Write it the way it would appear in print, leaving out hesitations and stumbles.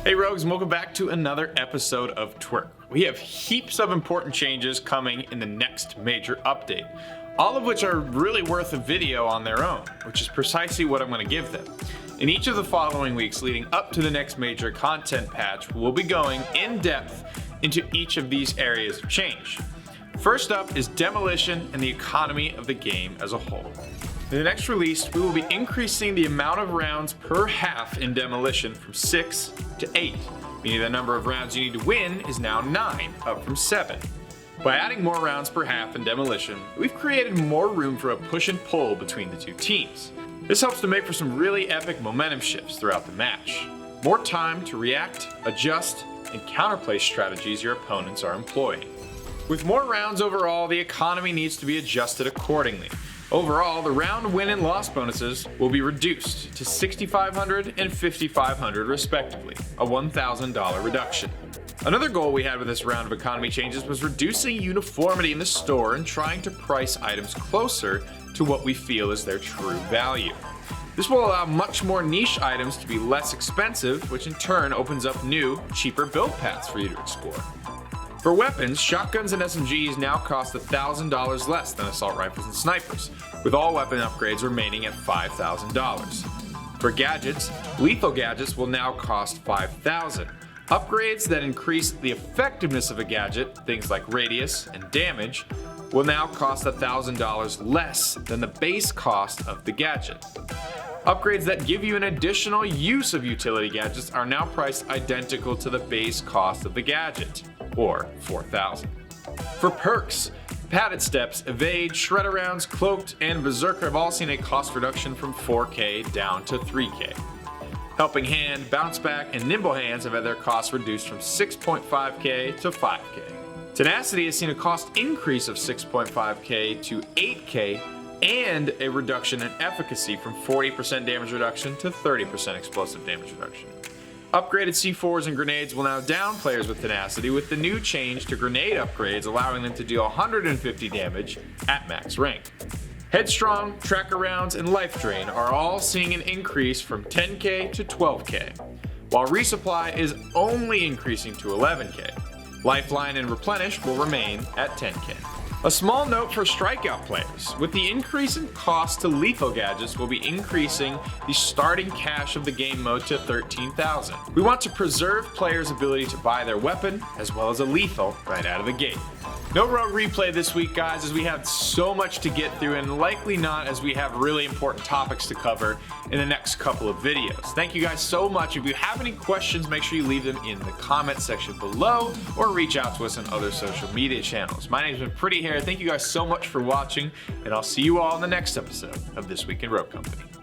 Hey Rogues, and welcome back to another episode of Twerk. We have heaps of important changes coming in the next major update, all of which are really worth a video on their own, which is precisely what I'm going to give them. In each of the following weeks leading up to the next major content patch, we'll be going in depth into each of these areas of change. First up is Demolition and the economy of the game as a whole. In the next release, we will be increasing the amount of rounds per half in Demolition from 6 to 8, meaning the number of rounds you need to win is now 9, up from 7. By adding more rounds per half in Demolition, we've created more room for a push and pull between the two teams. This helps to make for some really epic momentum shifts throughout the match. More time to react, adjust, and counterplay strategies your opponents are employing. With more rounds overall, the economy needs to be adjusted accordingly. Overall, the round win and loss bonuses will be reduced to $6,500 and $5,500 respectively, a $1,000 reduction. Another goal we had with this round of economy changes was reducing uniformity in the store and trying to price items closer to what we feel is their true value. This will allow much more niche items to be less expensive, which in turn opens up new, cheaper build paths for you to explore. For weapons, shotguns and SMGs now cost $1,000 less than assault rifles and snipers, with all weapon upgrades remaining at $5,000. For gadgets, lethal gadgets will now cost $5,000. Upgrades that increase the effectiveness of a gadget, things like radius and damage, will now cost $1,000 less than the base cost of the gadget. Upgrades that give you an additional use of utility gadgets are now priced identical to the base cost of the gadget, or $4,000. For perks, Padded Steps, Evade, Shred-Arounds, Cloaked, and Berserker have all seen a cost reduction from 4K down to 3K. Helping Hand, Bounce Back, and Nimble Hands have had their costs reduced from 6.5K to 5K. Tenacity has seen a cost increase of 6.5K to 8K, and a reduction in efficacy from 40% damage reduction to 30% explosive damage reduction. Upgraded C4s and grenades will now down players with tenacity, with the new change to grenade upgrades allowing them to deal 150 damage at max rank. Headstrong, Tracker Rounds, and Life Drain are all seeing an increase from 10K to 12K, while Resupply is only increasing to 11K. Lifeline and Replenish will remain at 10K. A small note for strikeout players. With the increase in cost to lethal gadgets, we'll be increasing the starting cash of the game mode to $13,000. We want to preserve players' ability to buy their weapon as well as a lethal right out of the gate. No rogue replay this week, guys, as we have so much to get through, and likely not, as we have really important topics to cover in the next couple of videos. Thank you guys so much. If you have any questions, make sure you leave them in the comment section below or reach out to us on other social media channels. My name's been Pretty Hair. Thank you guys so much for watching, and I'll see you all in the next episode of This Week in Rogue Company.